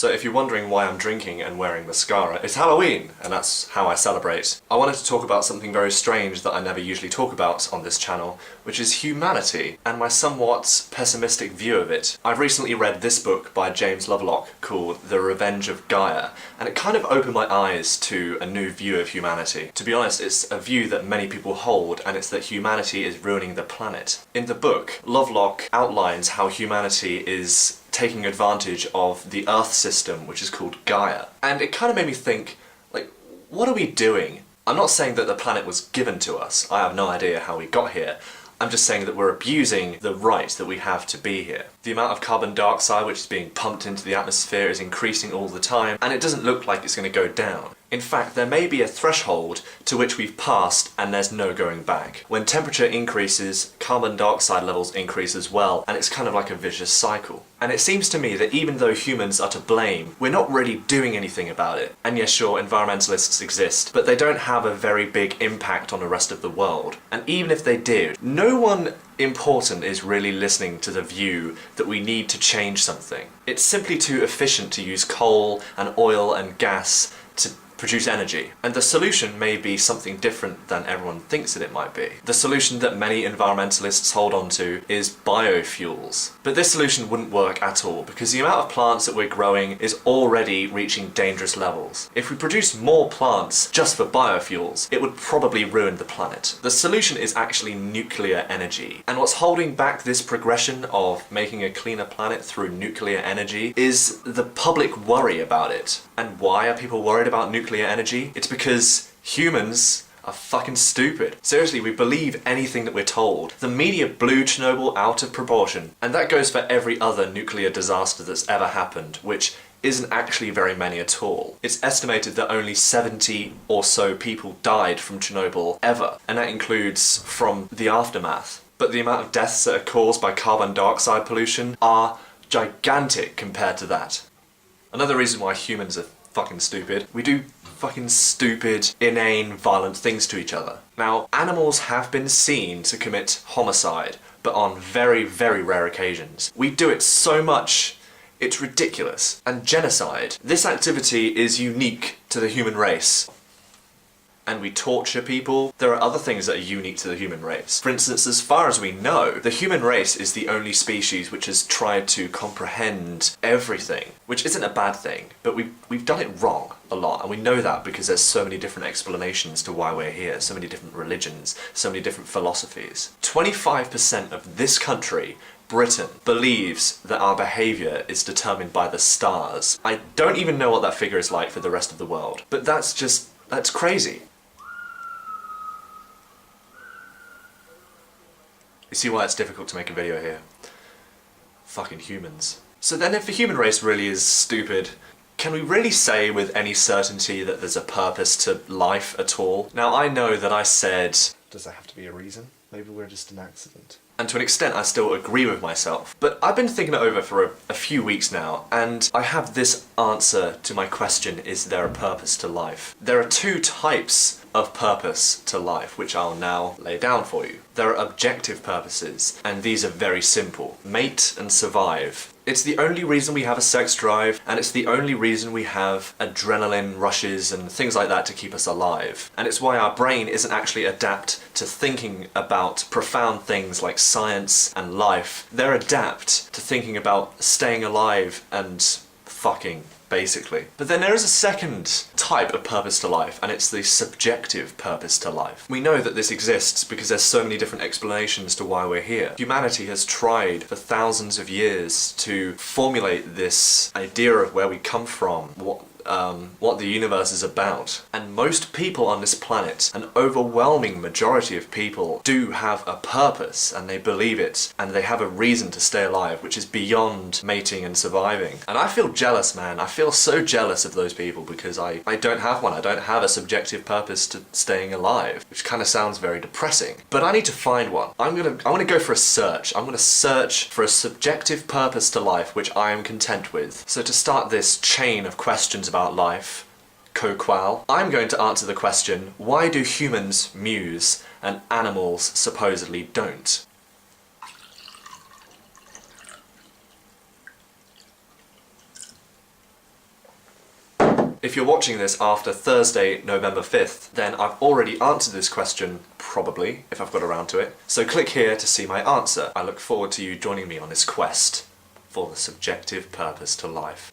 So if you're wondering why I'm drinking and wearing mascara, it's Halloween, and that's how I celebrate. I wanted to talk about something very strange that I never usually talk about on this channel, which is humanity, and my somewhat pessimistic view of it. I've recently read this book by James Lovelock called The Revenge of Gaia, and it kind of opened my eyes to a new view of humanity. To be honest, it's a view that many people hold, and it's that humanity is ruining the planet. In the book, Lovelock outlines how humanity is taking advantage of the Earth system, which is called Gaia. And it kind of made me think, like, what are we doing? I'm not saying that the planet was given to us. I have no idea how we got here. I'm just saying that we're abusing the right that we have to be here. The amount of carbon dioxide which is being pumped into the atmosphere is increasing all the time, and it doesn't look like it's going to go down. In fact, there may be a threshold to which we've passed and there's no going back. When temperature increases, carbon dioxide levels increase as well, and it's kind of like a vicious cycle. And it seems to me that even though humans are to blame, we're not really doing anything about it. And yes, sure, environmentalists exist, but they don't have a very big impact on the rest of the world. And even if they did, no one important is really listening to the view that we need to change something. It's simply too efficient to use coal and oil and gas to produce energy. And the solution may be something different than everyone thinks that it might be. The solution that many environmentalists hold on to is biofuels. But this solution wouldn't work at all, because the amount of plants that we're growing is already reaching dangerous levels. If we produce more plants just for biofuels, it would probably ruin the planet. The solution is actually nuclear energy. And what's holding back this progression of making a cleaner planet through nuclear energy is the public worry about it. And why are people worried about nuclear energy? It's because humans are fucking stupid. Seriously, we believe anything that we're told. The media blew Chernobyl out of proportion. And that goes for every other nuclear disaster that's ever happened, which isn't actually very many at all. It's estimated that only 70 or so people died from Chernobyl ever, and that includes from the aftermath. But the amount of deaths that are caused by carbon dioxide pollution are gigantic compared to that. Another reason why humans are fucking stupid, we do fucking stupid, inane, violent things to each other. Now, animals have been seen to commit homicide, but on very, very rare occasions. We do it so much, it's ridiculous. And genocide, this activity is unique to the human race. And we torture people. There are other things that are unique to the human race. For instance, as far as we know, the human race is the only species which has tried to comprehend everything, which isn't a bad thing, but we've done it wrong a lot, and we know that because there's so many different explanations to why we're here, so many different religions, so many different philosophies. 25% of this country, Britain, believes that our behaviour is determined by the stars. I don't even know what that figure is like for the rest of the world, but that's crazy. You see why it's difficult to make a video here? Fucking humans. So then if the human race really is stupid, can we really say with any certainty that there's a purpose to life at all? Now I know that I said, does there have to be a reason? Maybe we're just an accident. And to an extent I still agree with myself. But I've been thinking it over for a few weeks now, and I have this answer to my question, is there a purpose to life? There are two types of purpose to life, which I'll now lay down for you. There are objective purposes, and these are very simple. Mate and survive. It's the only reason we have a sex drive, and it's the only reason we have adrenaline rushes and things like that to keep us alive. And it's why our brain isn't actually adapt to thinking about profound things like science and life. They're adapt to thinking about staying alive and fucking, basically. But then there is a second type of purpose to life, and it's the subjective purpose to life. We know that this exists because there's so many different explanations to why we're here. Humanity has tried for thousands of years to formulate this idea of where we come from, what the universe is about. And most people on this planet, an overwhelming majority of people, do have a purpose, and they believe it, and they have a reason to stay alive, which is beyond mating and surviving. And I feel jealous, man. I feel so jealous of those people because I don't have one. I don't have a subjective purpose to staying alive, which kind of sounds very depressing. But I need to find one. I'm gonna go for a search. I'm gonna search for a subjective purpose to life which I am content with. So to start this chain of questions about life, Coqual, I'm going to answer the question, why do humans muse and animals supposedly don't? If you're watching this after Thursday, November 5th, then I've already answered this question, probably, if I've got around to it. So click here to see my answer. I look forward to you joining me on this quest for the subjective purpose to life.